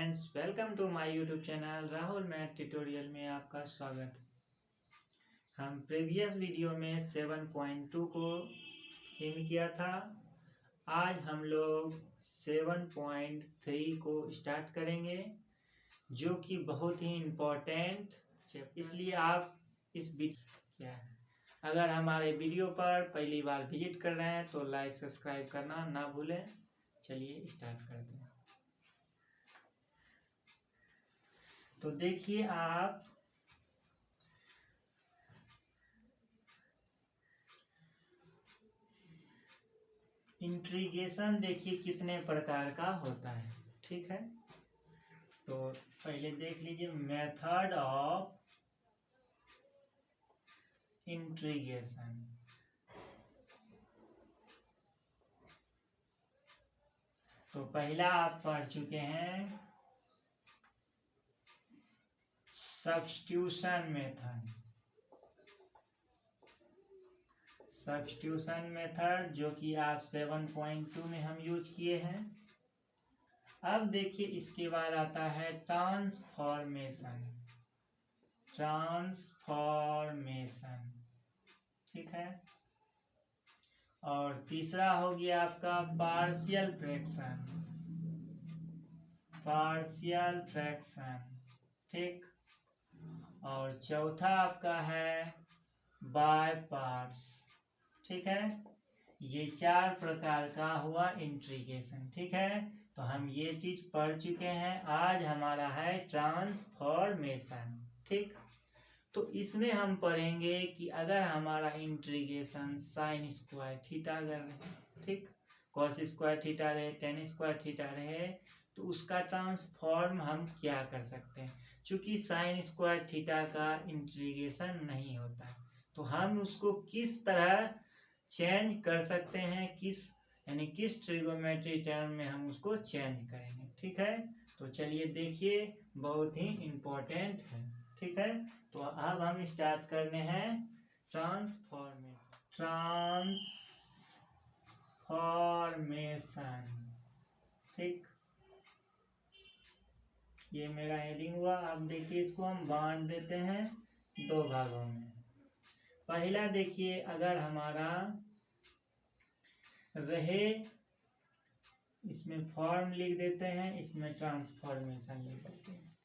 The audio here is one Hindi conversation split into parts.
Friends, welcome to my YouTube channel Rahul math tutorial में आपका स्वागत है। हम प्रीवियस वीडियो में 7.2 को इन किया था। आज हम लोग 7.3 को स्टार्ट करेंगे, जो कि बहुत ही इम्पोर्टेंट, इसलिए आप इस वीडियो अगर हमारे वीडियो पर पहली बार विजिट कर रहे हैं तो लाइक सब्सक्राइब करना ना भूलें। चलिए स्टार्ट करते हैं। तो देखिए आप इंटीग्रेशन देखिए कितने प्रकार का होता है, ठीक है। तो पहले देख लीजिए मेथड ऑफ इंटीग्रेशन। तो पहला आप पढ़ चुके हैं सब्स्टिट्यूशन मेथड। सब्स्टिट्यूशन मेथड जो कि आप 7.2 में हम यूज किए हैं। अब देखिए इसके बाद आता है ट्रांसफॉर्मेशन। ट्रांसफॉर्मेशन, ठीक है। और तीसरा हो गया आपका पार्शियल फ्रैक्शन। पार्शियल फ्रैक्शन, ठीक। और चौथा आपका है बाय पार्ट्स, ठीक है। ये चार प्रकार का हुआ इंटीग्रेशन, ठीक है। तो हम ये चीज पढ़ चुके हैं। आज हमारा है ट्रांसफॉर्मेशन, ठीक। तो इसमें हम पढ़ेंगे कि अगर हमारा इंटीग्रेशन साइन स्क्वायर थीटा अगर रहे, ठीक, कॉस स्क्वायर थीटा रहे, टेन स्क्वायर थीटा रहे, तो उसका ट्रांसफॉर्म हम क्या कर सकते हैं। चूंकि साइन स्क्वायर थीटा का इंटीग्रेशन नहीं होता है, तो हम उसको किस तरह चेंज कर सकते हैं, किस ट्रिगोमेट्री टर्म में हम उसको चेंज करेंगे, ठीक है। तो चलिए देखिए, बहुत ही इंपॉर्टेंट है, ठीक है। तो अब हम स्टार्ट करने हैं ट्रांसफॉर्मेशन। ट्रांसफॉर्मेशन, ठीक। ये मेरा हेडिंग हुआ। अब देखिए इसको हम बांट देते हैं दो भागों में। पहला देखिए, अगर हमारा रहे, इसमें फॉर्म लिख देते हैं, इसमें ट्रांसफॉर्मेशन लिख देते हैं।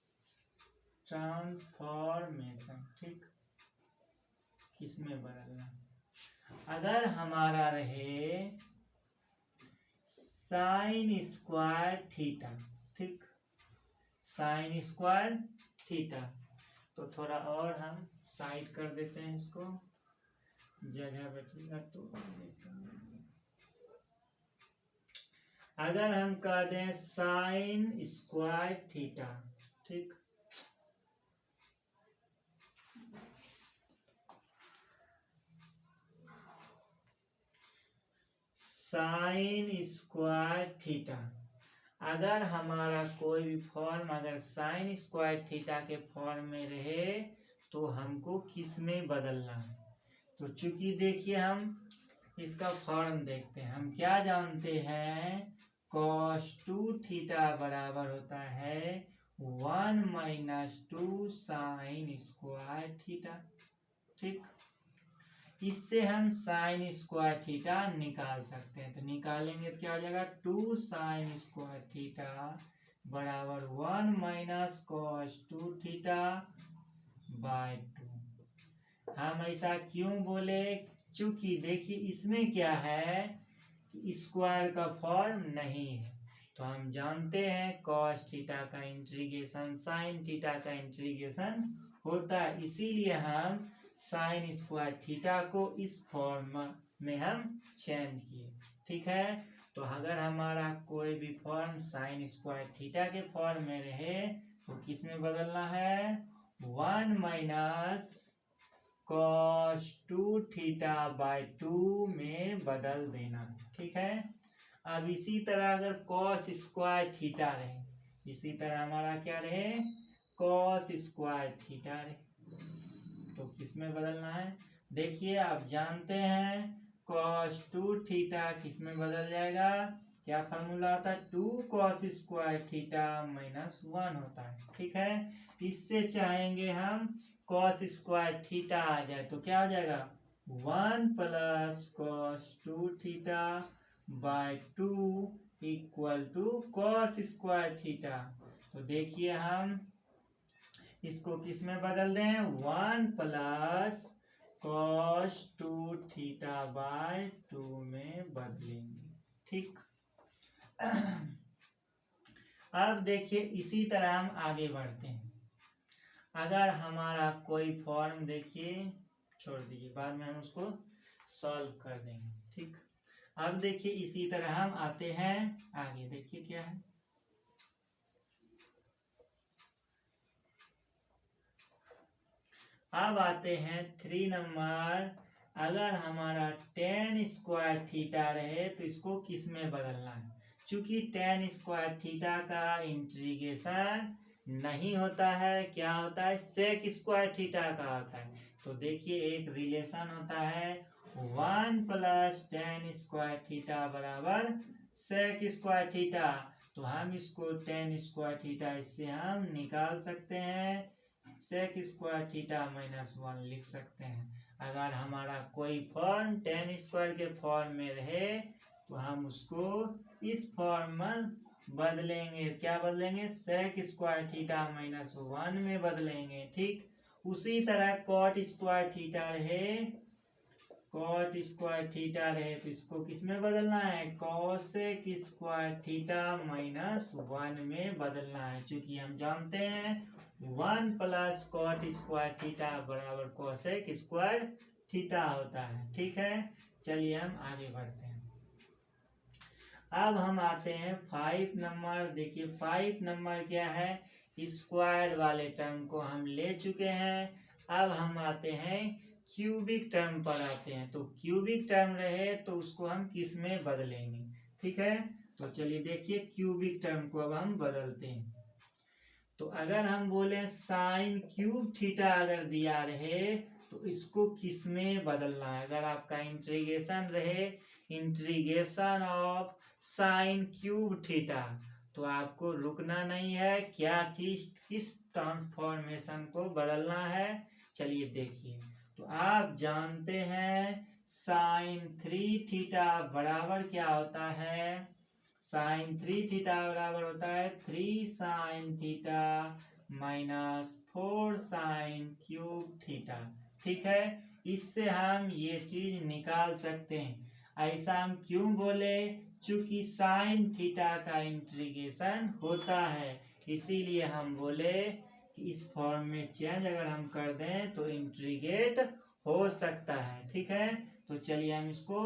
ट्रांसफॉर्मेशन, ठीक। किसमें बदलना, अगर हमारा रहे साइन स्क्वायर थीटा, ठीक, साइन स्क्वायर थीटा, तो थोड़ा और हम साइड कर देते हैं, इसको जगह बचेगा तो अगर हम कह दें साइन स्क्वायर थीटा, ठीक, साइन स्क्वायर थीटा, अगर हमारा कोई भी फॉर्म अगर साइन स्क्वायर थीटा के फॉर्म में रहे तो हमको किस में बदलना है। तो चूंकि देखिए हम इसका फॉर्म देखते हैं, हम क्या जानते हैं, cos 2 थीटा बराबर होता है 1 - 2 साइन स्क्वायर थीटा, ठीक। इससे हम साइन स्क्वायर थीटा निकाल सकते हैं। तो निकालेंगे तो क्या हो जाएगा, 2 साइन स्क्वायर थीटा बराबर 1 - cos 2 थीटा बाय 2। हम ऐसा क्यों बोले, चूंकि देखिए इसमें क्या है, स्क्वायर का फॉर्म नहीं है। तो हम जानते हैं cos थीटा का इंटीग्रेशन साइन थीटा का इंटीग्रेशन होता है, इसीलिए हम साइन स्क्वायर थीटा को इस फॉर्म में हम चेंज किए, ठीक है। तो अगर हमारा कोई भी फॉर्म साइन स्क्वायर थीटा के फॉर्म में रहे तो किस में बदलना है, 1 - cos 2 थीटा बाय 2 में बदल देना, ठीक है। अब इसी तरह अगर cos स्क्वायर थीटा रहे, इसी तरह हमारा क्या रहे, cos स्क्वायर थीटा रहे, तो किस में बदलना है। देखिए आप जानते हैं cos 2 थीटा किस में बदल जाएगा, क्या फार्मूला होता है, 2 cos स्क्वायर थीटा माइनस 1 होता है। ठीक है, इससे चाहेंगे हम cos स्क्वायर थीटा आ जाए तो क्या हो जाएगा, 1 plus cos 2 theta by 2 equal to cos square theta. तो देखिए हम इसको किस में बदल दें, 1 प्लस cos 2 थीटा बाय 2 में बदलेंगे। ठीक, अब देखिए इसी तरह हम आगे बढ़ते हैं। अगर हमारा कोई फॉर्म, देखिए छोड़ दीजिए, बाद में हम उसको सॉल्व कर देंगे। ठीक, अब देखिए इसी तरह हम आते हैं आगे, देखिए क्या है। अब आते हैं 3 नंबर। अगर हमारा tan स्क्वायर थीटा रहे तो इसको किस में बदलना है। चूंकि tan स्क्वायर थीटा का इंटीग्रेशन नहीं होता है, क्या होता है, sec स्क्वायर थीटा का होता है। तो देखिए एक रिलेशन होता है 1 प्लस tan स्क्वायर थीटा बराबर sec स्क्वायर थीटा। तो हम इसको tan स्क्वायर थीटा इससे हम निकाल सकते हैं, sec स्क्वायर थीटा माइनस 1 लिख सकते हैं। अगर हमारा कोई फॉर्म tan स्क्वायर के फॉर्म में रहे तो हम उसको इस फॉर्म में बदलेंगे, क्या बदलेंगे, sec स्क्वायर थीटा माइनस 1 में बदलेंगे। ठीक, उसी तरह cot स्क्वायर थीटा रहे, cot स्क्वायर थीटा रहे तो इसको किस में बदलना है, cosec स्क्वायर थीटा माइनस 1 में बदलना है। क्योंकि हम जानते हैं 1 प्लस cot स्क्वायर थीटा बराबर cosec स्क्वायर थीटा होता है। ठीक है, चलिए हम आगे बढ़ते हैं। अब हम आते हैं 5 नंबर। देखिए 5 नंबर क्या है, स्क्वायर वाले टर्म को हम ले चुके हैं। अब हम आते हैं क्यूबिक टर्म पर आते हैं। तो क्यूबिक टर्म रहे तो उसको हम किस में बदलेंगे। ठीक है, तो चलिए देखिए क्यूबिक टर्म को अब हम बदलते हैं। तो अगर हम बोले साइन क्यूब थीटा अगर दिया रहे तो इसको किस में बदलना है। अगर आपका इंटीग्रेशन रहे, integration of sign cube theta, तो आपको रुकना नहीं है, क्या चीज, किस ट्रांसफॉर्मेशन को बदलना है। चलिए देखिए, तो आप जानते हैं साइन 3 थीटा बराबर क्या होता है, साइन 3 थीटा बराबर होता है 3 sine theta minus 4 sine cube theta. ठीक है, इससे हम ये चीज निकाल सकते हैं। ऐसा हम क्यों बोले, चूंकि साइन थीटा का इंटीग्रेशन होता है, इसीलिए हम बोले कि इस फॉर्म में चेंज अगर हम कर दें तो इंटीग्रेट हो सकता है। ठीक है, तो चलिए हम इसको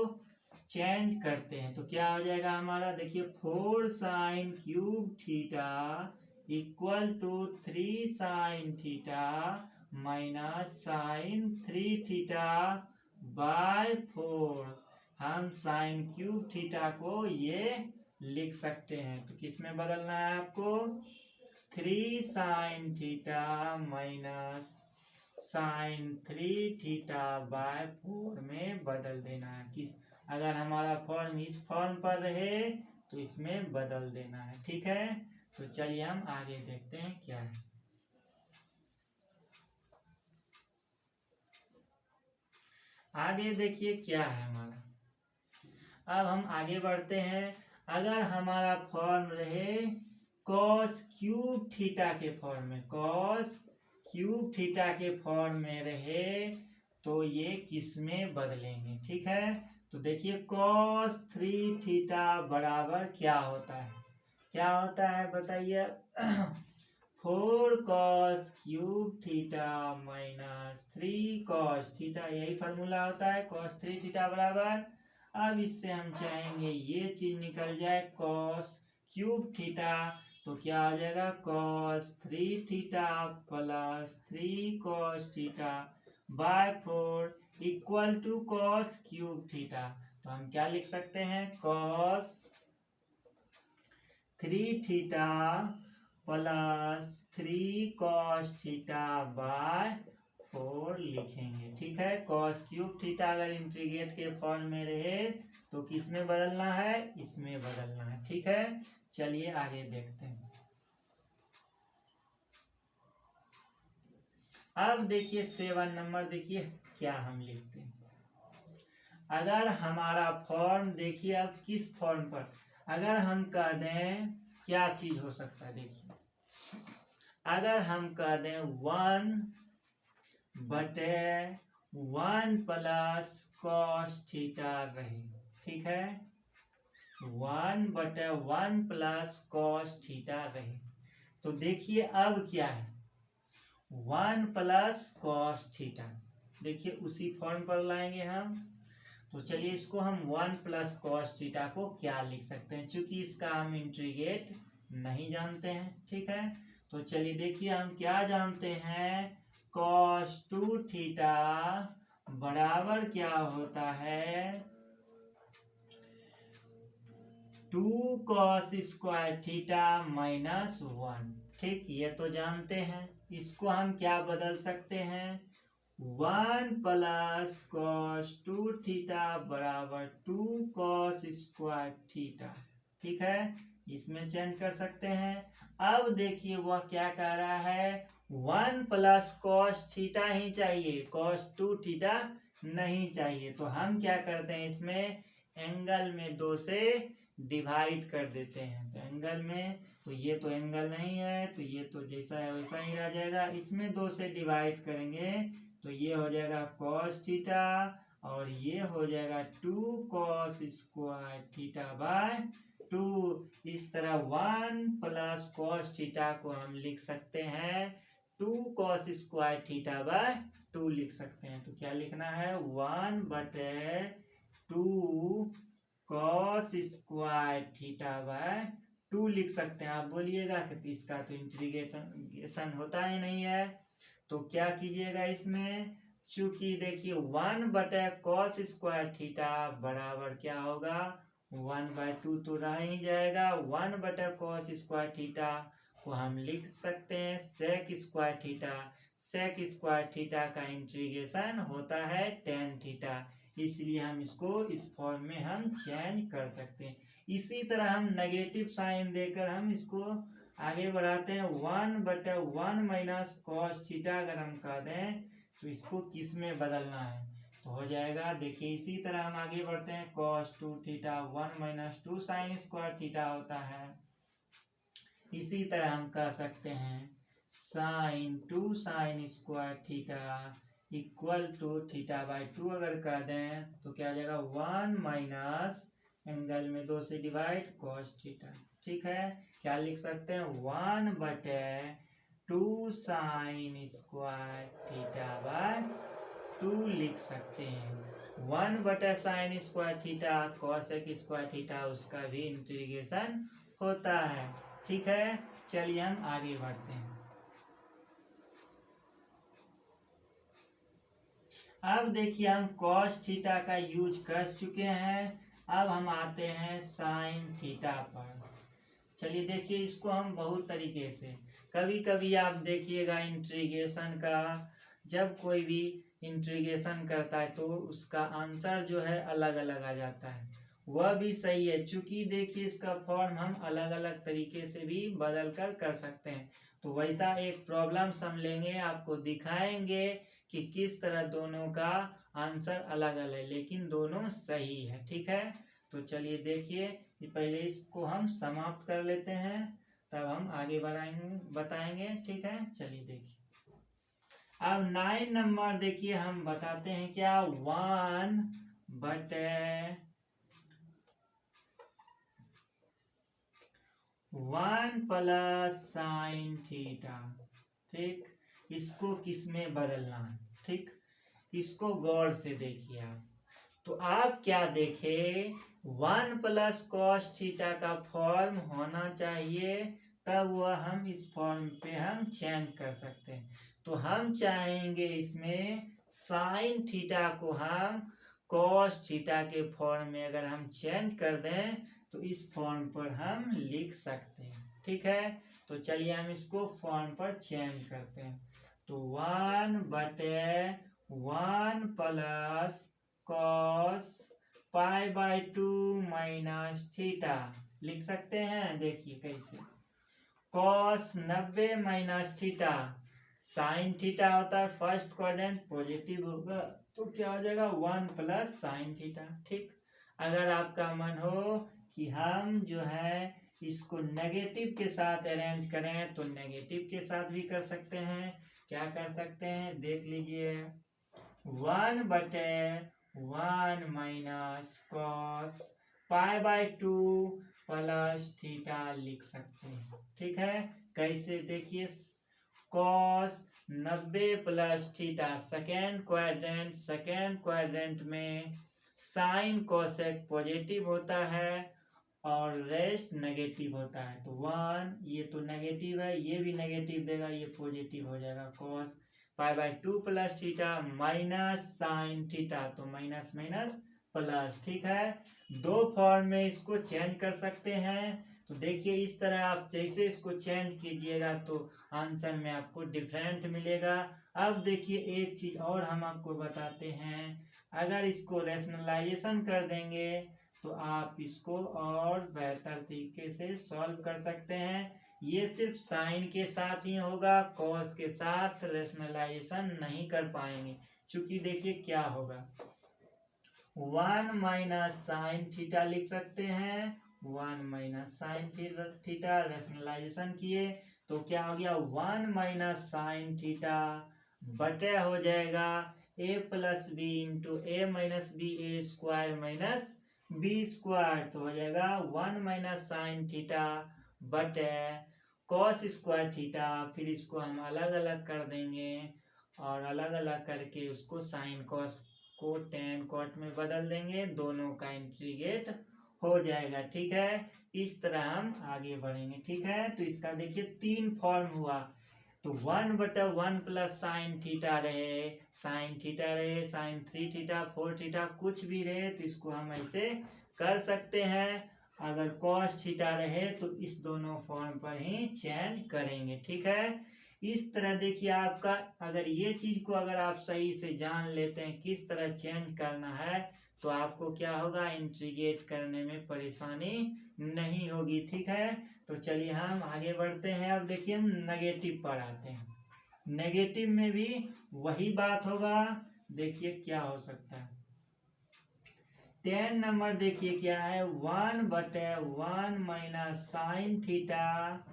चेंज करते हैं। तो क्या हो जाएगा हमारा, देखिए 4 sine cube theta equal to 3 sine theta minus sine 3 theta by 4। हम साइन क्यूब थीटा को ये लिख सकते हैं। तो किस में बदलना है आपको, 3 sine theta minus sine 3 theta by 4 में बदल देना है। किस, अगर हमारा फॉर्म इस फॉर्म पर रहे तो इसमें बदल देना है। ठीक है, तो चलिए हम आगे देखते हैं क्या है। आगे देखिए क्या है हमारा। अब हम आगे बढ़ते हैं। अगर हमारा फॉर्म रहे cos क्यूब थीटा के फॉर्म में, cos क्यूब थीटा के फॉर्म में रहे तो ये किस में बदलेंगे। ठीक है, तो देखिए cos 3 थीटा बराबर क्या होता है, क्या होता है बताइए, 4 cos cube theta minus 3 cos theta, यही फार्मूला होता है cos 3 थीटा बराबर। अब इससे हम चाहेंगे ये चीज निकल जाए cos क्यूब थीटा, तो क्या आ जाएगा cos 3 theta plus 3 cos theta by 4 equal to cos cube theta. तो हम क्या लिख सकते हैं, cos 3 theta plus 3 cos theta by 4 लिखेंगे। ठीक है, cos क्यूब थीटा अगर इंटीग्रेट के फॉर्म में रहे तो किस में बदलना है, इसमें बदलना है। ठीक है, चलिए आगे देखते हैं। अब देखिए 7 नंबर, देखिए क्या हम लिखते हैं। अगर हमारा फॉर्म देखिए, अब किस फॉर्म पर अगर हम कह दें, क्या चीज हो सकता है, देखिए अगर हम कह दें 1/1 प्लस कॉस थीटा रहे। ठीक है, 1/1 प्लस कॉस थीटा रहे, तो देखिए अब क्या है, 1 प्लस कॉस थीटा, देखिए उसी फॉर्म पर लाएंगे हम। तो चलिए इसको हम 1 प्लस कॉस थीटा को क्या लिख सकते हैं, क्योंकि इसका हम इंटीग्रेट नहीं जानते हैं। ठीक है, तो चलिए देखिए हम क्या जानते हैं, कॉस 2 थीटा बराबर क्या होता है, 2 कॉस स्क्वायर थीटा माइनस 1। ठीक, ये तो जानते हैं। इसको हम क्या बदल सकते हैं, 1 प्लस कॉस 2 थीटा बराबर 2 कॉस स्क्वायर थीटा। ठीक है, इसमें चेंज कर सकते हैं। अब देखिए वह क्या कह रहा है, 1 प्लस कॉस थीटा ही चाहिए, कॉस 2 थीटा नहीं चाहिए। तो हम क्या करते हैं, इसमें एंगल में 2 से डिवाइड कर देते हैं। तो एंगल में, तो ये तो एंगल नहीं है, तो ये तो जैसा है वैसा ही रह जाएगा। इसमें 2 से डिवाइड करेंगे तो ये हो जाएगा cos थीटा, और ये हो जाएगा 2 cos स्क्वायर थीटा बाय 2। इस तरह 1 प्लस cos थीटा को हम लिख सकते हैं 2 cos स्क्वायर थीटा बाय 2 लिख सकते हैं। तो क्या लिखना है, 1/2 cos स्क्वायर थीटा बाय 2 लिख सकते हैं। आप बोलिएगा कि इसका तो इंटीग्रेशन होता ही नहीं है, तो क्या कीजिएगा इसमें, चूंकि देखिए 1/cos स्क्वायर थीटा बराबर क्या होगा, 1/2 तो रह ही जाएगा। 1/cos स्क्वायर थीटा को हम लिख सकते हैं sec square theta. sec square theta का इंटीग्रेशन होता है tan थीटा, इसलिए हम इसको इस फॉर्म में हम चेंज कर सकते हैं। इसी तरह हम नेगेटिव साइन देकर हम इसको आगे बढ़ाते हैं। 1/1 माइनस कॉस थीटा अगर हम कह दें तो इसको किस में बदलना है, तो हो जाएगा, देखिए इसी तरह हम आगे बढ़ते हैं। cos 2 theta 1 minus 2 sine square theta होता है। इसी तरह हम कह सकते हैं sin 2 sine square theta equal to theta by 2 अगर कर दें तो क्या हो जाएगा, 1 माइनस एंगल में 2 से डिवाइड cos थीटा। ठीक है, क्या लिख सकते हैं, 1/2 साइन स्क्वायर थीटा बाय 2 लिख सकते हैं। 1/साइन square theta cosec square theta उसका भी इंटीग्रेशन होता है। ठीक है, चलिए हम आगे बढ़ते हैं। अब देखिए हम cos थीटा का यूज कर चुके हैं, अब हम आते हैं साइन थीटा पर। चलिए देखिए इसको हम बहुत तरीके से, कभी कभी आप देखिएगा इंटीग्रेशन का, जब कोई भी इंटीग्रेशन करता है तो उसका आंसर जो है अलग अलग आ जाता है, वह भी सही है। चूंकि देखिए इसका फॉर्म हम अलग अलग तरीके से भी बदल कर सकते हैं। तो वैसा एक प्रॉब्लम हम लेंगे, आपको दिखाएंगे कि किस तरह दोनों का आंसर अलग अलग है, लेकिन दोनों सही है। ठीक है, तो चलिए देखिए, पहले इसको हम समाप्त कर लेते हैं, तब हम आगे बताएंगे। ठीक है, चलिए देखिए अब 9 नंबर देखिए हम बताते हैं क्या, 1/1 प्लस साइन थीटा। ठीक, इसको किस में बदलना है, ठीक, इसको गौर से देखिए आप। तो आप क्या देखे, 1 प्लस कॉस थीटा का फॉर्म होना चाहिए, तब वह हम इस फॉर्म पे हम चेंज कर सकते हैं। तो हम चाहेंगे इसमें साइन थीटा को हम कॉस थीटा के फॉर्म में अगर हम चेंज कर दें तो इस फॉर्म पर हम लिख सकते हैं। ठीक है, तो चलिए हम इसको फॉर्म पर चेंज करते हैं। तो 1/1 प्लस कॉस π/2 माइनस थीटा लिख सकते हैं। देखिए कैसे, cos 90 minus theta, sine theta होता है फर्स्ट क्वाड्रेंट पॉजिटिव होगा तो क्या हो जाएगा 1 प्लस साइन थीटा। ठीक, अगर आपका मन हो कि हम जो है इसको नेगेटिव के साथ अरेंज करें तो नेगेटिव के साथ भी कर सकते हैं। क्या कर सकते हैं देख लीजिए, 1/1 माइनस कॉस π/2 प्लस थीटा लिख सकते हैं। ठीक है, कैसे देखिए, cos 90 plus theta second quadrant में साइन कोसेक पॉजिटिव होता है और रेस्ट नेगेटिव होता है। तो 1 ये तो नेगेटिव है, ये भी नेगेटिव देगा, ये पॉजिटिव हो जाएगा। Cos π/2 plus theta minus sine theta, तो माइनस माइनस प्लस। ठीक है, दो फॉर्म में इसको चेंज कर सकते हैं। तो देखिए इस तरह आप जैसे इसको चेंज कीजिएगा तो आंसर में आपको डिफरेंट मिलेगा। अब देखिए एक चीज और हम आपको बताते हैं, अगर इसको रैशनलाइजेशन कर देंगे तो आप इसको और बेहतर तरीके से सॉल्व कर सकते हैं। ये सिर्फ साइन के साथ ही होगा, कॉस के साथ रैशनलाइजेशन नहीं कर पाएंगे। चूंकि देखिए क्या होगा, 1 माइनस साइन थीटा लिख सकते हैं, 1 माइनस साइन थीटा रैशनलाइजेशन किए तो क्या हो गया, 1 माइनस साइन थीटा बटे हो जाएगा a plus B into A minus B A square minus B square, तो हो जाएगा 1 माइनस साइन थीटा बटे कॉस स्क्वायर थीटा। फिर इसको हम अलग अलग कर देंगे और अलग अलग करके उसको साइन कॉस को टेन कॉट में बदल देंगे, दोनों का इंटीग्रेट हो जाएगा। ठीक है, इस तरह हम आगे बढ़ेंगे। ठीक है, तो इसका देखिए तीन फॉर्म हुआ, तो 1/1 प्लस साइन थीटा रहे, साइन थीटा रहे, साइन 3 थीटा 4 थीटा कुछ भी रहे तो इसको हम ऐसे कर सकते हैं। अगर कॉस थीटा रहे तो इस दोनों फॉर्म पर ही चेंज करेंगे। ठीक है, इस तरह देखिए आपका, अगर ये चीज को अगर आप सही से जान लेते हैं किस तरह चेंज करना है तो आपको क्या होगा, इंटीग्रेट करने में परेशानी नहीं होगी। ठीक है, तो चलिए हम आगे बढ़ते हैं। अब देखिए हम नेगेटिव पर आते हैं, नेगेटिव में भी वही बात होगा। देखिए क्या हो सकता है, 10 नंबर देखिए क्या है, 1/1 माइनस साइन थीटा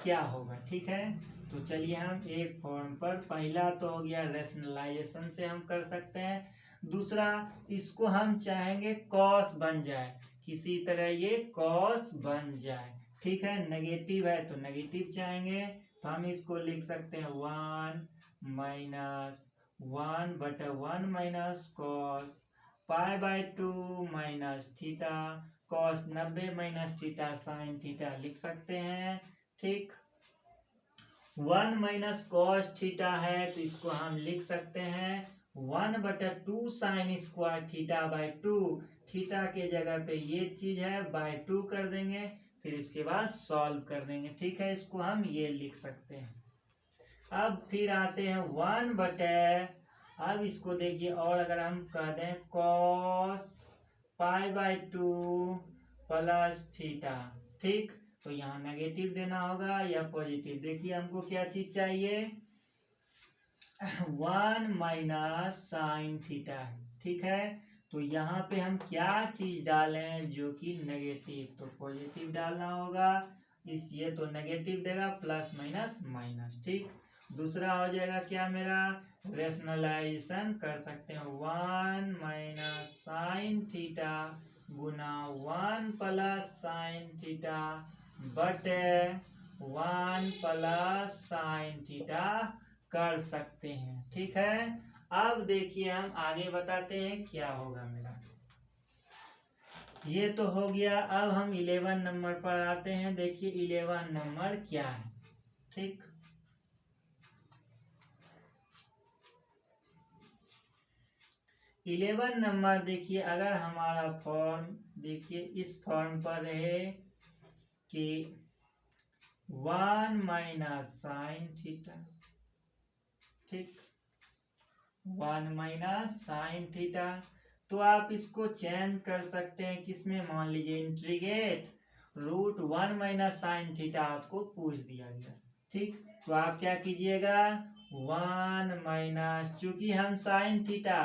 क्या होगा। ठीक है, तो चलिए हम एक फॉर्म पर, पहला तो हो गया रैशनलाइजेशन से हम कर सकते हैं, दूसरा इसको हम चाहेंगे कॉस बन जाए, किसी तरह ये कॉस बन जाए। ठीक है, नेगेटिव है तो नेगेटिव चाहेंगे तो हम इसको लिख सकते हैं 1 minus 1/1 minus cos π/2 minus theta, cos 90 minus theta sine theta लिख सकते हैं। ठीक, 1 माइनस कॉस थीटा है तो इसको हम लिख सकते हैं 1/2 साइन स्क्वायर थीटा/2, थीटा के जगह पे ये चीज है /2 कर देंगे, फिर इसके बाद सॉल्व कर देंगे। ठीक है, इसको हम ये लिख सकते हैं। अब फिर आते हैं 1/, अब इसको देखिए, और अगर हम कह दें कॉस π/2 प्लस थीटा, ठीक, तो यहाँ नेगेटिव देना होगा या पॉजिटिव। देखिए हमको क्या चीज चाहिए, 1 माइनस साइन थीटा। ठीक है, तो यहाँ पे हम क्या चीज डालें जो कि नेगेटिव, तो पॉजिटिव डालना होगा। इस ये तो नेगेटिव देगा, प्लस माइनस माइनस। ठीक, दूसरा हो जाएगा क्या मेरा, रैशनलाइजेशन कर सकते हैं, 1 माइनस साइन थीटा गुना 1 प्लस साइन थीटा बटे 1 प्लस साइन थीटा कर सकते हैं। ठीक है, अब देखिए हम आगे बताते हैं क्या होगा मेरा। ये तो हो गया, अब हम 11 नंबर पर आते हैं। देखिए 11 नंबर क्या है। ठीक, इलेवन नंबर देखिए, अगर हमारा फॉर्म देखिए इस फॉर्म पर रहे कि 1 माइनस साइन थीटा, ठीक, 1 माइनस साइन थीटा। तो आप इसको चेंज कर सकते हैं किसमें, मान लीजिए इंटीग्रेट √1 माइनस साइन थीटा आपको पूछ दिया गया। ठीक, तो आप क्या कीजिएगा, 1 माइनस, चूंकि हम साइन थीटा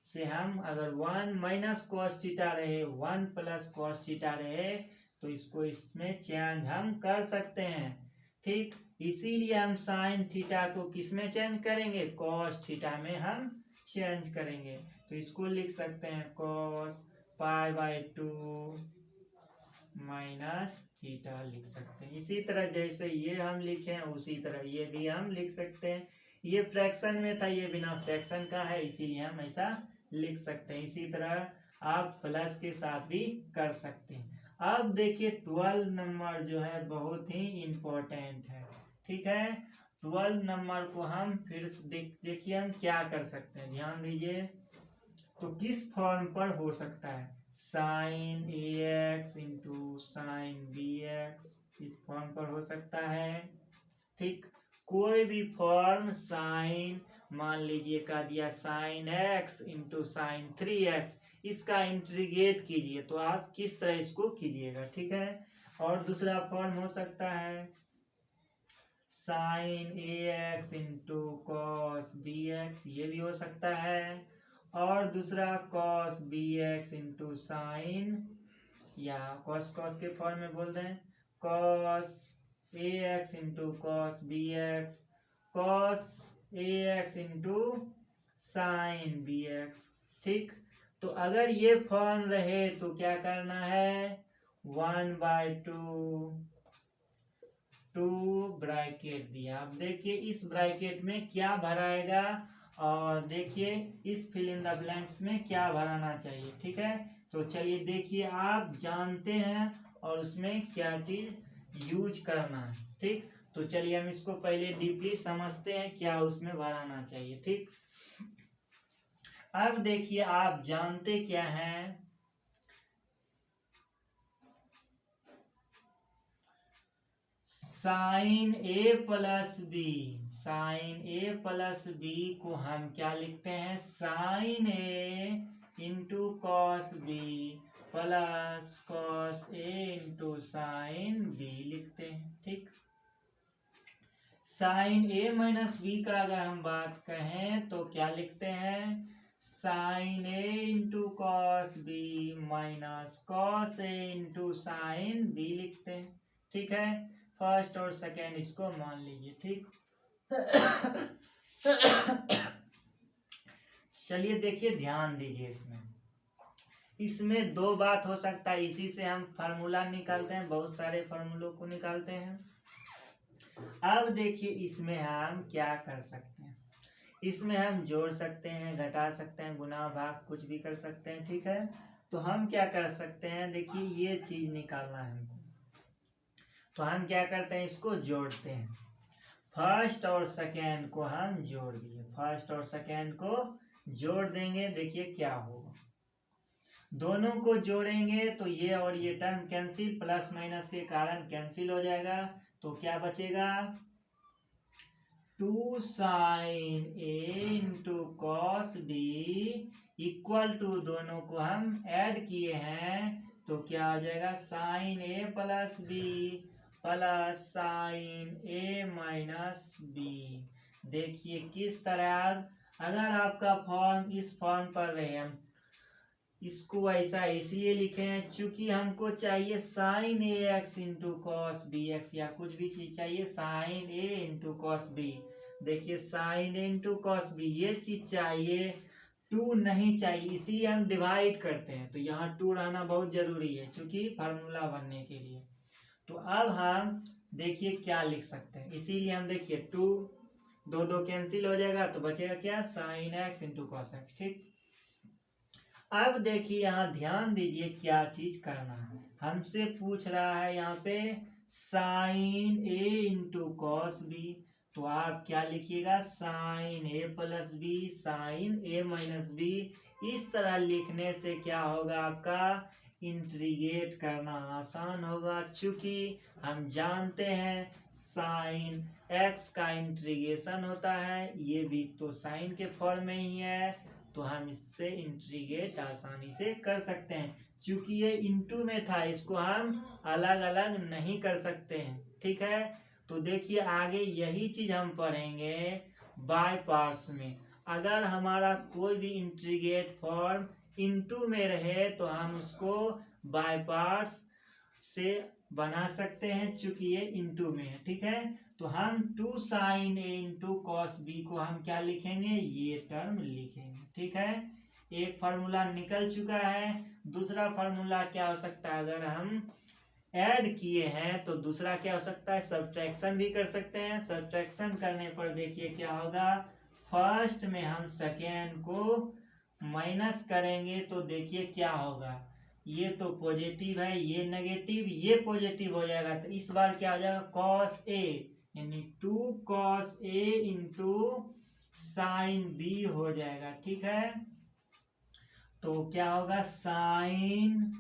से हम अगर 1 माइनस कॉस थीटा रहे 1 प्लस कॉस थीटा रहे तो इसको इसमें चेंज हम कर सकते हैं। ठीक, इसीलिए हम साइन थीटा को किसमें चेंज करेंगे, कॉस थीटा में हम चेंज करेंगे। तो इसको लिख सकते हैं कॉस π/2 माइनस थीटा लिख सकते हैं। इसी तरह जैसे ये हम लिखे हैं उसी तरह ये भी हम लिख सकते हैं। ये फ्रैक्शन में था, ये बिना फ्रैक्शन का है, इसीलिए हम ऐसा लिख सकते हैं। इसी तरह आप प्लस के साथ भी कर सकते हैं। अब देखिए 12 नंबर जो है बहुत ही इम्पोर्टेंट है। ठीक है, 12 नंबर को हम फिर देखिए हम क्या कर सकते हैं, ध्यान दीजिए। तो किस फॉर्म पर हो सकता है, sine ax into sine bx, इस फॉर्म पर हो सकता है। ठीक, कोई भी फॉर्म साइन, मान लीजिए का दिया sign x into sine 3x, इसका इंटीग्रेट कीजिए तो आप किस तरह इसको कीजिएगा। ठीक है, और दूसरा फॉर्म हो सकता है sine ax into cos bx, ये भी हो सकता है। और दूसरा कॉस bx इंटू साइन, या कॉस कॉस के फॉर्म में बोल दें cos ax into cos bx, cos ax into sine bx। ठीक, तो अगर ये फॉर्म रहे तो क्या करना है, 1/2 2 ब्रैकेट दिया। अब देखिए इस ब्रैकेट में क्या भराएगा, और देखिए इस फिल इन द ब्लैंक्स में क्या भराना चाहिए। ठीक है, तो चलिए देखिए आप जानते हैं और उसमें क्या चीज यूज करना है। ठीक, तो चलिए हम इसको पहले डीपली समझते हैं क्या उसमें भराना चाहिए। ठीक, अब देखिए आप जानते क्या हैं, sine A plus B, sine A plus B को हम क्या लिखते हैं, sine A into cos B plus cos A into sine B लिखते हैं। ठीक, साइन ए माइनस बी का अगर हम बात कहें तो क्या लिखते हैं, sine A into cos B minus cos A into sine B लिखते हैं। ठीक है, फर्स्ट और सेकेंड इसको मान लीजिए। ठीक, चलिए देखिए ध्यान दीजिए, इसमें दो बात हो सकता है, इसी से हम फार्मूला निकालते हैं, बहुत सारे फार्मूलों को निकालते हैं। अब देखिए इसमें हम क्या कर सकते हैं, इसमें हम जोड़ सकते हैं, घटा सकते हैं, गुना भाग कुछ भी कर सकते हैं। ठीक है, तो हम क्या कर सकते हैं, देखिए ये चीज निकालना है हमको, तो हम क्या करते हैं, इसको जोड़ते हैं। फर्स्ट और सेकेंड को हम जोड़ दिए, फर्स्ट और सेकेंड को जोड़ देंगे, देखिए क्या होगा, दोनों को जोड़ेंगे तो ये और ये टर्म कैंसिल, प्लस माइनस के कारण कैंसिल हो जाएगा। तो क्या बचेगा, 2 sine A into cos B equal to, दोनों को हम ऐड किए हैं तो क्या हो जाएगा, sign A plus B plus sine A minus B. देखिए किस तरह, अगर आपका फॉर्म इस फॉर्म पर रहे, हम इसको ऐसा इसलिए लिखे हैं चूंकि हमको चाहिए साइन ए x into cos B X, या कुछ भी चीज चाहिए sine A into cos B. देखिए sine A into cos B ये चीज चाहिए, 2 नहीं चाहिए, इसीलिए हम डिवाइड करते हैं। तो यहाँ 2 रहना बहुत जरूरी है क्योंकि फार्मूला बनने के लिए। तो अब हम देखिए क्या लिख सकते हैं, इसीलिए हम देखिए 2 2 कैंसिल हो जाएगा तो बचेगा क्या, sine x into cos x. ठीक, अब देखिए यहाँ ध्यान दीजिए क्या चीज करना है, हमसे पूछ रहा है यहाँ पे sign A into cos B, तो आप क्या लिखिएगा, sign A plus B sine A minus B. इस तरह लिखने से क्या होगा आपका, इंटीग्रेट करना आसान होगा, चूंकि हम जानते हैं साइन एक्स का इंटीग्रेशन होता है, ये भी तो साइन के फॉर्म में ही है, तो हम इससे इंटीग्रेट आसानी से कर सकते हैं। चूंकि ये इनटू में था, इसको हम अलग अलग नहीं कर सकते हैं, ठीक है। तो देखिए आगे यही चीज हम पढ़ेंगे बाय पार्ट्स में। अगर हमारा कोई भी इंटीग्रेट फॉर्म इनटू में रहे तो हम उसको बाय पार्ट्स से बना सकते हैं, चूंकि ये इनटू में है, ठीक है। तो हम 2 sin a into cos B को हम क्या लिखेंगे, ये टर्म लिखेंगे, ठीक है। एक फार्मूला निकल चुका है। दूसरा फार्मूला क्या हो सकता है, अगर हम ऐड किए हैं तो दूसरा क्या हो सकता है, सब्ट्रैक्शन भी कर सकते हैं। सब्ट्रैक्शन करने पर देखिए क्या होगा, फर्स्ट में हम सेकेंड को माइनस करेंगे तो देखिए क्या होगा, ये तो पॉजिटिव है, ये नेगेटिव, ये पॉजिटिव हो जाएगा, तो इस बार क्या हो जाएगा, कॉस ए यानी 2 cos a into sine B हो जाएगा, ठीक है। तो क्या होगा, sine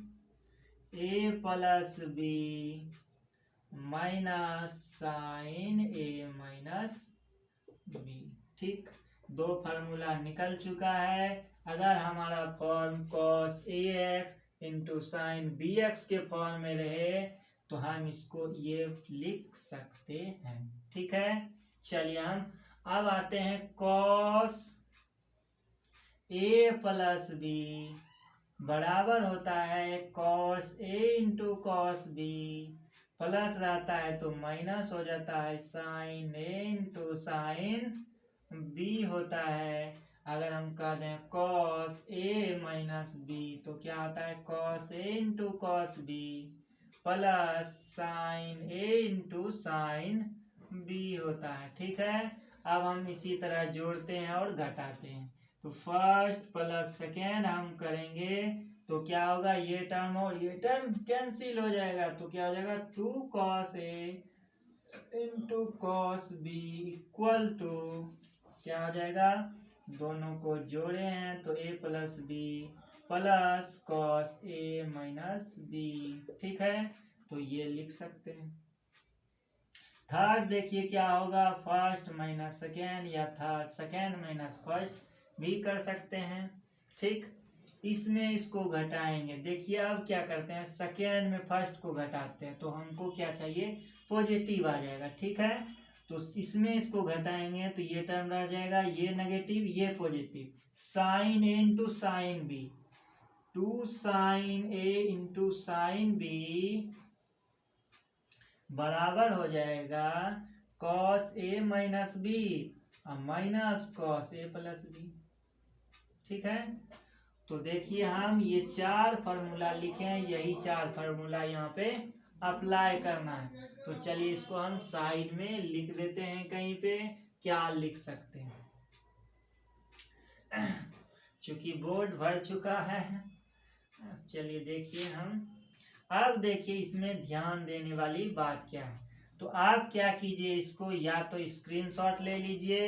A plus B minus sine A minus B, ठीक। दो फार्मूला निकल चुका है। अगर हमारा फॉर्म कॉस ए x into sine B X के फॉर्म में रहे तो हम इसको ये लिख सकते हैं, ठीक है। चलिए हम अब आते हैं कॉस ए प्लस बी बराबर होता है cos A into cos B, plus रहता है तो माइनस हो जाता है sine A into sine B होता है। अगर हम कह दें कॉस ए माइनस बी तो क्या होता है, cos A into cos B plus sine A into sine B होता है, ठीक है। अब हम इसी तरह जोड़ते हैं और घटाते हैं, तो फर्स्ट प्लस सेकेंड हम करेंगे तो क्या होगा, ये टर्म और ये टर्म कैंसिल हो जाएगा, तो क्या हो जाएगा 2 cos a into cos B equal to क्या हो जाएगा, दोनों को जोड़े हैं तो a plus B plus cos A minus B, ठीक है। तो ये लिख सकते हैं। थर्ड देखिए क्या होगा, फर्स्ट माइनस सेकेंड या थर्ड सेकेंड माइनस फर्स्ट भी कर सकते हैं, ठीक। इसमें इसको घटाएंगे, देखिए अब क्या करते हैं, सेकेंड में फर्स्ट को घटाते हैं तो हमको क्या चाहिए, पॉजिटिव आ जाएगा, ठीक है। तो इसमें इसको घटाएंगे तो ये टर्म रह जाएगा, ये नेगेटिव ये positive, sine A into sine B, 2 sin a into sine B बराबर हो जाएगा cos a minus B minus cos a plus B, ठीक है। तो देखिए हम ये 4 फार्मूला लिखे हैं, यही 4 फार्मूला यहाँ पे अप्लाई करना है। तो चलिए इसको हम साइड में लिख देते हैं, कहीं पे क्या लिख सकते हैं, चूंकि बोर्ड भर चुका है। चलिए देखिए हम अब देखिए इसमें ध्यान देने वाली बात क्या है, तो आप क्या कीजिए, इसको या तो स्क्रीनशॉट ले लीजिए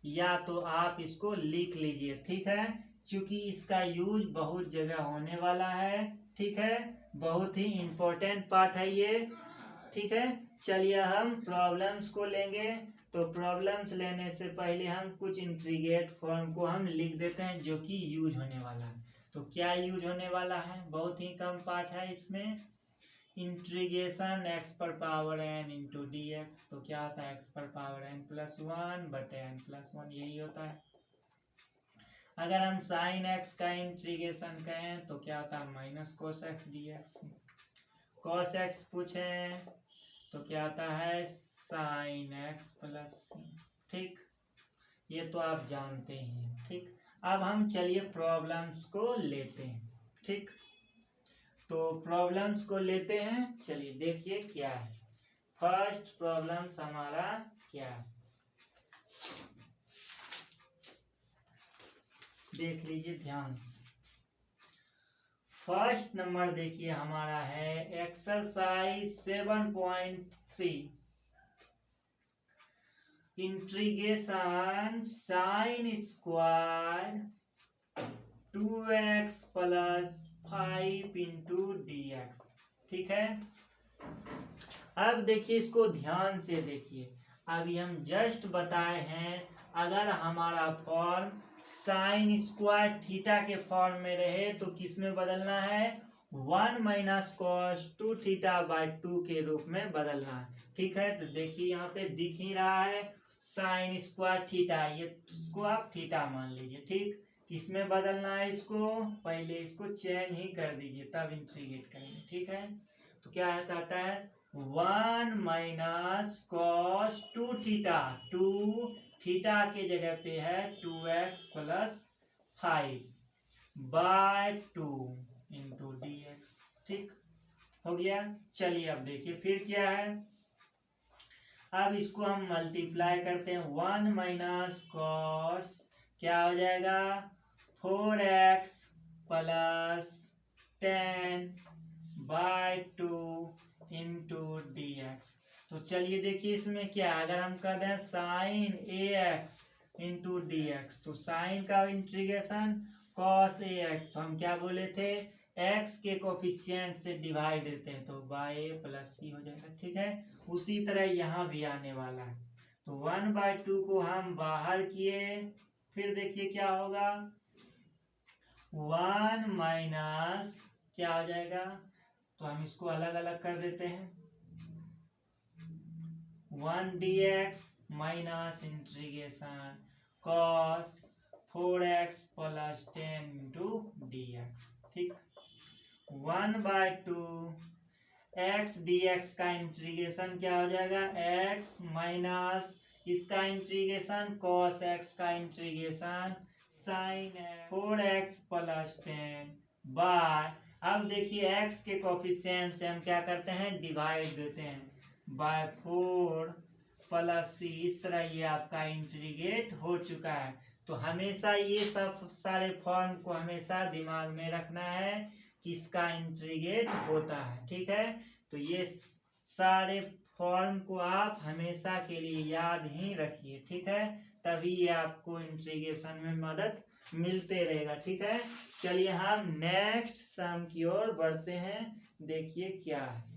या तो आप इसको लिख लीजिए, ठीक है। क्योंकि इसका यूज बहुत जगह होने वाला है, ठीक है, बहुत ही इंपॉर्टेंट पार्ट है ये, ठीक है। चलिए हम प्रॉब्लम्स को लेंगे, तो प्रॉब्लम्स लेने से पहले हम कुछ इंटीग्रेट फॉर्म को हम लिख देते हैं जो कि यूज होने वाला है। तो क्या यूज होने वाला है, बहुत ही कम पार्ट है इसमें, इंटीग्रेशन एक्स पर power n into D x, तो क्या होता है एक्स पर पावर एन प्लस वन बटे एन प्लस वन, यही होता है। अगर हम साइन एक्स का इंटीग्रेशन करें तो क्या होता है minus cos x D x, cos x पूछे तो क्या आता है साइन एक्स प्लस सी, ठीक, ये तो आप जानते ही हैं, ठीक। अब हम चलिए प्रॉब्लम्स को लेते हैं, ठीक। तो प्रॉब्लम्स को लेते हैं, चलिए देखिए क्या है, फर्स्ट प्रॉब्लम्स हमारा क्या है, देख लीजिए ध्यान से। फर्स्ट नंबर देखिए हमारा है exercise 7.3, integration sine square 2x plus 5 into D x. ठीक है, अब देखिए इसको ध्यान से देखिए। अभी हम जस्ट बताए हैं अगर हमारा फॉर्म साइन स्क्वायर थीटा के फॉर्म में रहे तो किस में बदलना है, 1 माइनस कॉस 2 थीटा बाई 2 के रूप में बदलना है। ठीक है, तो देखिए यहाँ पे दिख ही रहा है साइन स्क्वायर थीटा, ये इसको आप थीटा मान लीजिए। ठीक, किसमें बदलना है इसको, पहले इसको चेंज ही कर दीजिए तब इंटीग्रेट करेंगे। ठीक है, तो क्या कहता है 1 माइनस कॉस 2 थीटा, 2 थीटा के जगह पे है 2x plus 5 by 2 into D x. ठीक हो गया। चलिए अब देखिए फिर क्या है, अब इसको हम मल्टीप्लाई करते हैं। 1 माइनस कॉस क्या हो जाएगा 4x plus 10 by 2 into D x. तो चलिए देखिए इसमें क्या, अगर हम कर दें साइन ए एक्स इंटू डी एक्स, तो साइन का इंटीग्रेशन कॉस ए एक्स, तो हम क्या बोले थे x के कोफिशिएंट से डिवाइड देते हैं तो बाय ए प्लस सी हो जाएगा। ठीक है, उसी तरह यहाँ भी आने वाला है। तो 1/2 को हम बाहर किए, फिर देखिए क्या होगा 1 माइनस क्या हो जाएगा, तो हम इसको अलग अलग कर देते हैं 1 dx minus integration cos 4x plus 10 into D x. ठीक, 1/2 x dx का इंटीग्रेशन क्या हो जाएगा x माइनस इसका इंटीग्रेशन cos x का integration sin 4x plus 10 by, अब देखिए x के कोफिशिएंट से हम क्या करते हैं डिवाइड देते हैं बाय 4 प्लस सी। इस तरह ये आपका इंटीग्रेट हो चुका है। तो हमेशा ये सब सारे फॉर्म को हमेशा दिमाग में रखना है किसका इंटीग्रेट होता है। ठीक है, तो ये सारे फॉर्म को आप हमेशा के लिए याद ही रखिए। ठीक है, तभी ये आपको इंटीग्रेशन में मदद मिलते रहेगा। ठीक है, चलिए हम नेक्स्ट सम की ओर बढ़ते हैं, देखिए क्या है।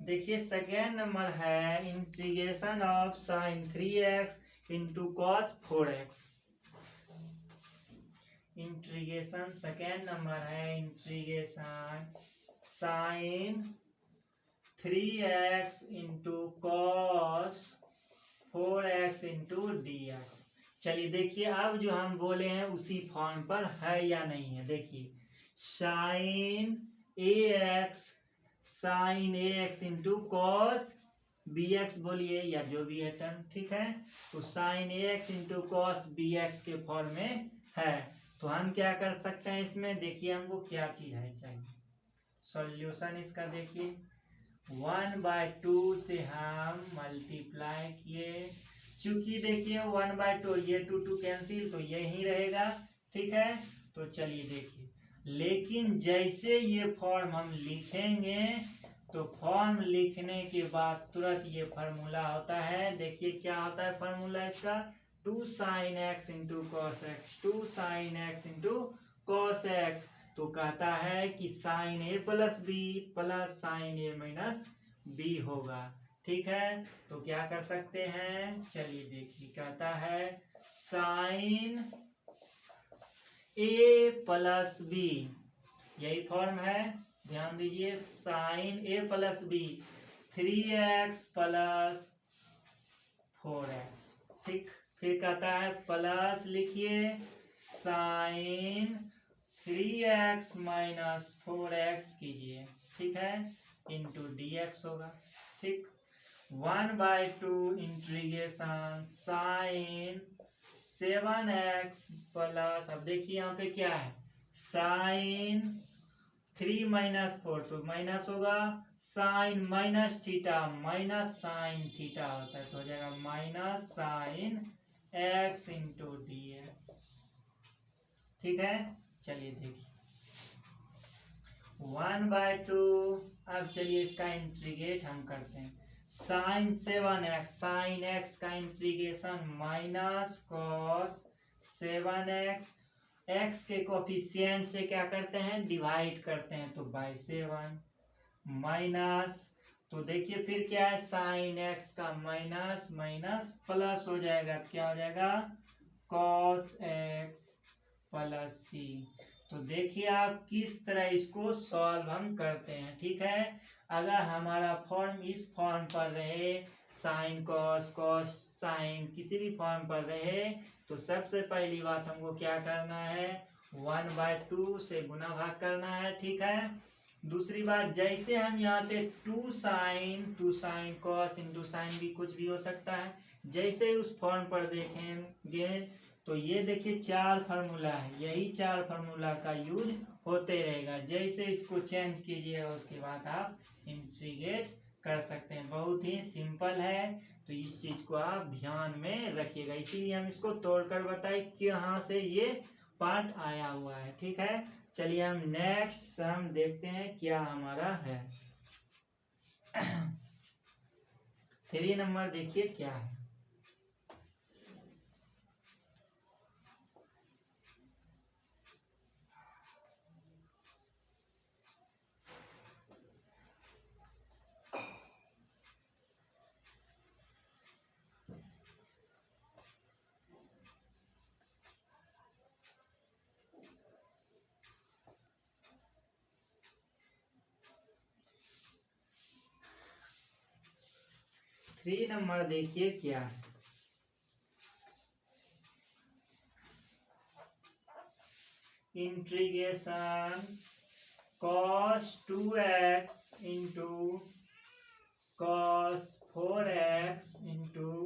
देखिए सेकेंड नंबर है integration of sine 3x into cos 4x। Integration second number है integration sine 3x into cos 4x into D X. चलिए देखिए अब जो हम बोले हैं उसी फॉर्म पर है या नहीं है। देखिए साइन ए एक्स, साइन ए x into cos B X बोलिए या जो भी है टर्म। ठीक है, तो साइन ए x into cos B X के फॉर्म में है। तो हम क्या कर सकते हैं इसमें, देखिए हमको क्या चीज है चाहिए सॉल्यूशन इसका। देखिए 1/2 से हम मल्टीप्लाई किए, चूंकि देखिए 1/2 ये 2 कैंसिल तो ये ही रहेगा। ठीक है, तो चलिए देखिए, लेकिन जैसे ये फॉर्म हम लिखेंगे तो फॉर्म लिखने के बाद तुरंत ये फार्मूला होता है। देखिए क्या होता है फार्मूला इसका, 2 sin x into cos x, 2 sin x into cos x. तो कहता है कि sign A plus B plus sine A minus B होगा। ठीक है, तो क्या कर सकते हैं, चलिए देखिए कहता है साइन ए प्लस बी, यही फॉर्म है, ध्यान दीजिए sine A plus B 3x plus 4x। ठीक, फिर कहता है प्लस लिखिए साइन 3x माइनस 4x कीजिए। ठीक है, इंटू डी एक्स होगा। ठीक, 1/2 इंटीग्रेशन साइन 7x प्लस, अब देखिए यहाँ पे क्या है साइन 3 माइनस 4 तो माइनस होगा, sine minus theta minus sine theta होता है, तो हो जाएगा minus sine x into D x. ठीक है, चलिए देखिए 1/2। अब चलिए इसका इंटीग्रेट हम करते हैं। साइन 7x, साइन x का integration minus cos 7x, x के कोफिशिएंट से क्या करते हैं, डिवाइड करते हैं, तो बाई 7 माइनस, तो देखिए फिर क्या है, साइन x का माइनस माइनस प्लस हो जाएगा, क्या हो जाएगा, कॉस x प्लस सी। तो देखिए आप किस तरह इसको सॉल्व हम करते हैं। ठीक है, अगर हमारा फॉर्म इस फॉर्म पर रहे, साइन कॉस कॉस साइन किसी भी फॉर्म पर रहे, तो सबसे पहली बात हमको क्या करना है, 1/2 से गुना भाग करना है। ठीक है, दूसरी बात, जैसे हम यहाँ पे 2 साइन कॉस इंटू साइन भी कुछ भी हो सकता है, जैसे ही उस फॉर्म पर देखेंगे तो ये देखिए 4 फार्मूला है, यही 4 फार्मूला का यूज होते रहेगा। जैसे इसको चेंज कीजिएगा उसके बाद आप इंटीग्रेट कर सकते हैं, बहुत ही सिंपल है। तो इस चीज को आप ध्यान में रखिएगा, इसीलिए हम इसको तोड़कर बताए कि कहाँ से ये पार्ट आया हुआ है। ठीक है, चलिए हम नेक्स्ट सम देखते हैं क्या हमारा है। 3 नंबर देखिए क्या है। थ्री नंबर देखिए क्या है। Integration cos 2x into cos 4x into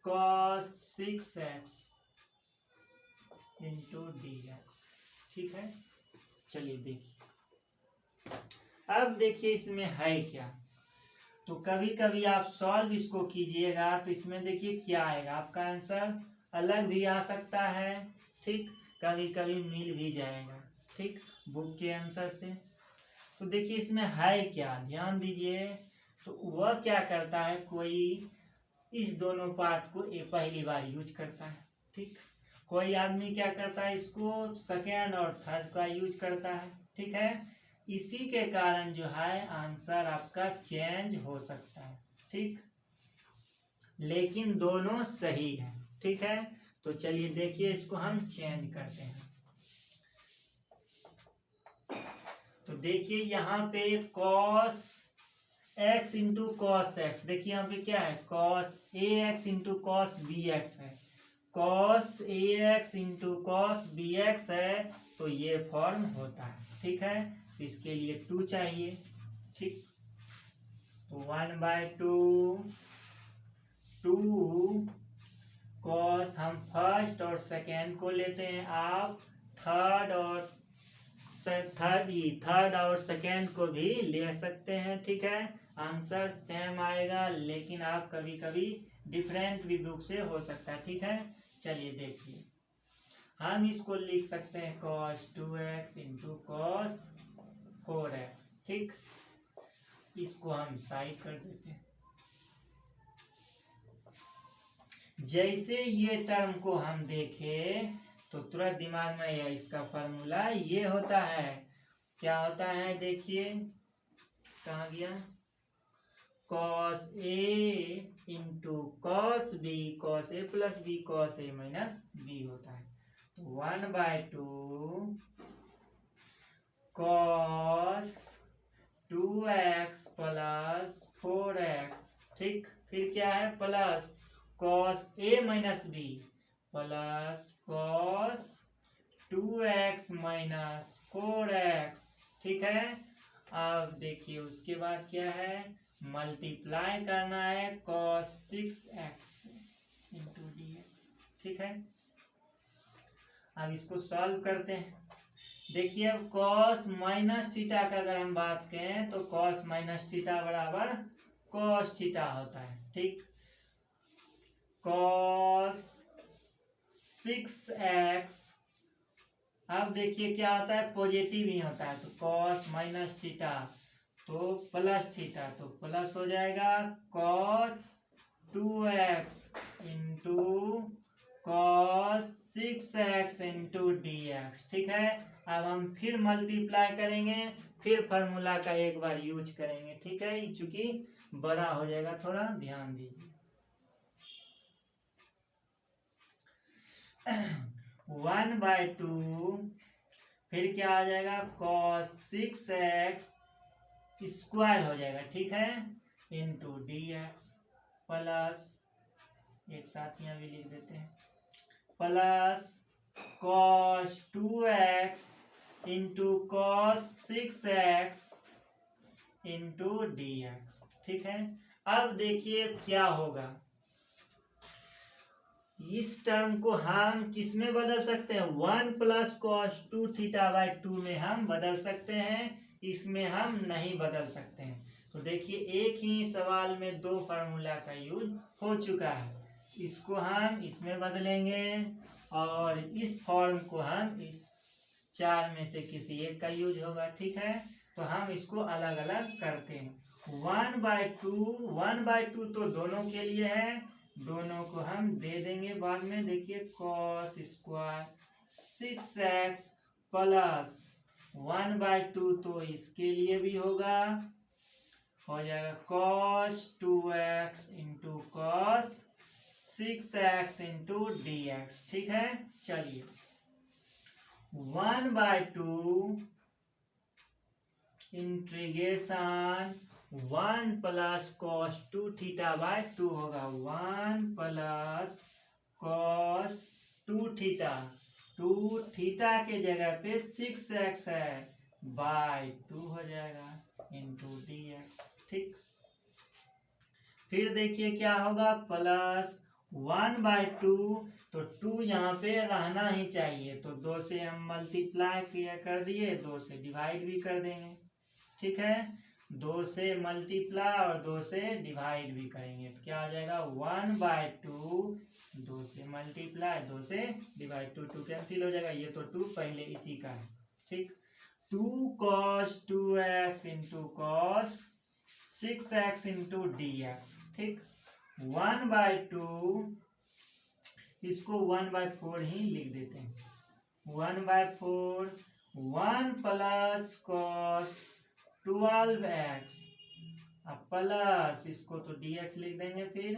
cos 6x into dx। ठीक है, चलिए देखिए, अब देखिए इसमें है क्या। तो कभी कभी आप सॉल्व इसको कीजिएगा तो इसमें देखिए क्या आएगा, आपका आंसर अलग भी आ सकता है। ठीक, कभी कभी मिल भी जाएगा, ठीक, बुक के आंसर से। तो देखिए इसमें है क्या, ध्यान दीजिए। तो वह क्या करता है, कोई इस दोनों पार्ट को पहली बार यूज करता है। ठीक, कोई आदमी क्या करता है, इसको सेकेंड और थर्ड का यूज करता है। ठीक है, इसी के कारण जो है आंसर आपका चेंज हो सकता है। ठीक, लेकिन दोनों सही है। ठीक है, तो चलिए देखिए इसको हम चेंज करते हैं। तो देखिए यहाँ पे cos x into cos x, देखिए यहाँ पे क्या है, cos ax into cos bx है, cos ax into cos bx है, तो ये फॉर्म होता है। ठीक है, इसके लिए 2 चाहिए। ठीक, तो 1/2 2 cos, हम फर्स्ट और सेकेंड को लेते हैं, आप थर्ड और सेकेंड को भी ले सकते हैं। ठीक है, आंसर सेम आएगा, लेकिन आप कभी कभी डिफरेंट भी बुक से हो सकता है। ठीक है, चलिए देखिए, हम इसको लिख सकते हैं cos 2x into cos 4x। ठीक, इसको हम साइड कर देते हैं। जैसे ये टर्म को हम देखें तो तुरंत दिमाग में आया, इसका फॉर्मूला ये होता है, क्या होता है, देखिए कहाँ गया, cos a into cos b, cos a plus b cos a minus b होता है। तो 1/2 cos 2x प्लस 4x। ठीक, फिर क्या है, plus cos a minus b plus cos 2x minus 4x। ठीक है, अब देखिए उसके बाद क्या है, मल्टीप्लाई करना है cos 6x इंटू dx। ठीक है, अब इसको सॉल्व करते हैं। देखिए अब कॉस माइनस थीटा का अगर हम बात करें तो कॉस माइनस थीटा बराबर कॉस थीटा होता है, ठीक। कॉस 6x, अब देखिए क्या होता है, पॉजिटिव ही होता है, तो कॉस माइनस थीटा तो प्लस थीटा, तो प्लस हो जाएगा cos 2x into cos 6x into dx, ठीक है। अब हम फिर मल्टीप्लाई करेंगे, फिर फॉर्मूला का एक बार यूज करेंगे, ठीक है, चूंकि बड़ा हो जाएगा, थोड़ा ध्यान दीजिए। 1/2 फिर क्या आ जाएगा, cos 6x स्क्वायर हो जाएगा, ठीक है, इंटू dx प्लस, एक साथ यहाँ भी लिख देते हैं, plus cos 2x into cos 6x into dx, ठीक है। अब देखिए क्या होगा, इस टर्म को हम किस में बदल सकते हैं, 1 प्लस कॉस 2 थीटा बाई 2 में हम बदल सकते हैं, इसमें हम नहीं बदल सकते हैं। तो देखिए एक ही सवाल में दो फार्मूला का यूज हो चुका है, इसको हम इसमें बदलेंगे और इस फॉर्म को हम इस चार में से किसी एक का यूज होगा, ठीक है। तो हम इसको अलग अलग करते हैं, 1/2 तो दोनों के लिए है, दोनों को हम दे देंगे बाद में। देखिए कॉस स्क्वायर 6x प्लस 1/2 तो इसके लिए भी होगा, हो जाएगा cos 2x into cos 6x into dx, ठीक है। चलिए 1/2 integration 1 plus cos 2 theta by 2 होगा, 1 प्लस कॉस 2 थीटा, 2 थीटा के जगह पे 6x है, बाई 2 हो जाएगा इंटू dx, ठीक। फिर देखिए क्या होगा, प्लस 1/2 तो 2 यहाँ पे रहना ही चाहिए, तो 2 से हम मल्टीप्लाई किया कर दिए, 2 से डिवाइड भी कर देंगे, ठीक है। 2 से मल्टीप्लाई और 2 से डिवाइड भी करेंगे, तो क्या आ जाएगा 1/2, 2 से मल्टीप्लाई 2 से डिवाइड, 2 कैंसिल हो जाएगा, ये तो 2 पहले इसी का है, ठीक। 2 cos 2x into cos 6x into dx, ठीक। 1/2 इसको 1/4 ही लिख देते हैं, 1/4 1 प्लस कॉस 12x प्लस इसको तो dx लिख देंगे, फिर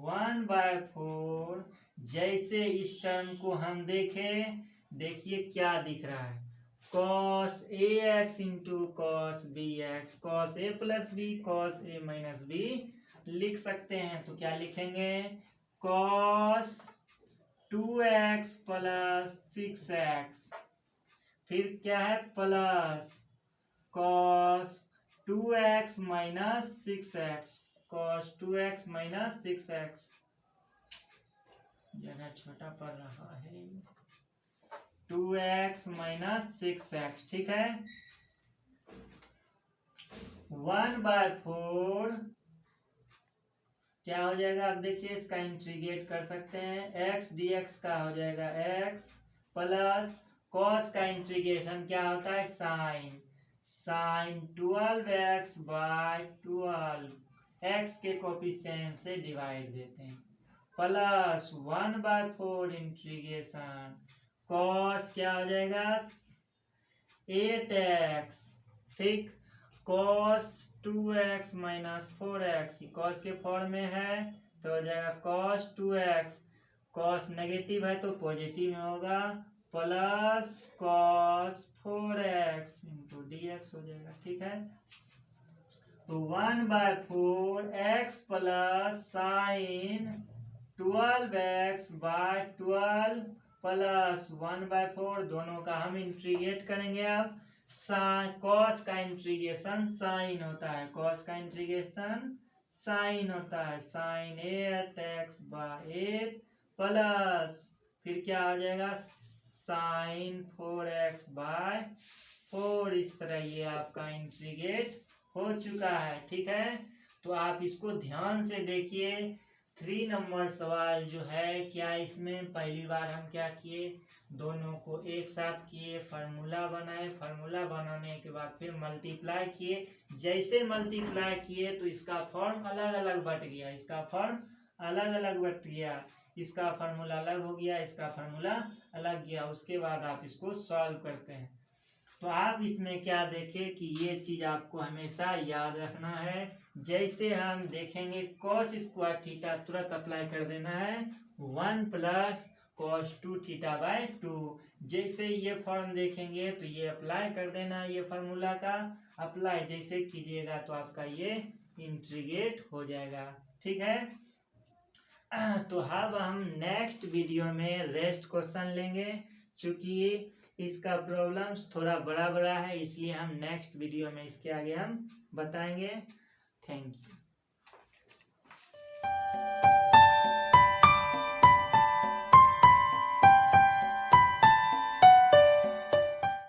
1/4, जैसे इस टर्म को हम देखें, देखिए क्या दिख रहा है, cos ax into cos bx, cos a plus b cos a minus b लिख सकते हैं, तो क्या लिखेंगे, cos 2x प्लस 6x, फिर क्या है plus cos 2x minus 6x, cos 2x minus 6x, जगह छोटा पड़ रहा है, 2x माइनस 6x, ठीक है। 1/4 क्या हो जाएगा, अब देखिए इसका इंटीग्रेट कर सकते हैं, x dx का हो जाएगा x प्लस cos का इंटीग्रेशन क्या होता है, साइन 12x बाई 12, x के कोफिशिएंट से डिवाइड देते हैं, प्लस 1/4 इंटीग्रेशन cos क्या हो जाएगा 8x, ठीक, cos 2x minus 4x, cos के फॉर्म में है तो हो जाएगा cos 2x, cos नेगेटिव है तो पॉजिटिव में होगा, plus cos 4x into dx हो जाएगा, ठीक है। तो 1/4 x plus sign 12x by 12 plus 1/4, दोनों का हम इंटीग्रेट करेंगे। अब कॉस का इंटीग्रेशन साइन होता है, कॉस का इंटीग्रेशन साइन होता है, साइन 8x बाई 8 प्लस फिर क्या आ जाएगा साइन 4x/4। इस तरह ये आपका इंटीग्रेट हो चुका है। ठीक है, तो आप इसको ध्यान से देखिए। 3 नंबर सवाल जो है, क्या इसमें पहली बार हम क्या किए, दोनों को एक साथ किए, फार्मूला बनाए, फार्मूला बनाने के बाद फिर मल्टीप्लाई किए। जैसे मल्टीप्लाई किए तो इसका फॉर्म अलग अलग बट गया, इसका फॉर्म अलग अलग बट गया, इसका फार्मूला अलग हो गया, इसका फार्मूला अलग गया। उसके बाद आप इसको सॉल्व करते हैं। तो आप इसमें क्या देखें कि ये चीज आपको हमेशा याद रखना है। जैसे हम देखेंगे cos स्क्वायर थीटा, तुरंत अप्लाई कर देना है 1 + cos 2 θ/2। जैसे ये फॉर्म देखेंगे तो ये अप्लाई कर देना, ये फार्मूला का अप्लाई जैसे कीजिएगा तो आपका ये इंटीग्रेट हो जाएगा। ठीक है, तो अब हम नेक्स्ट वीडियो में रेस्ट क्वेश्चन लेंगे। चूंकि इसका प्रॉब्लम्स थोड़ा बड़ा बड़ा है, इसलिए हम नेक्स्ट वीडियो में इसके आगे हम बताएंगे। Thank you.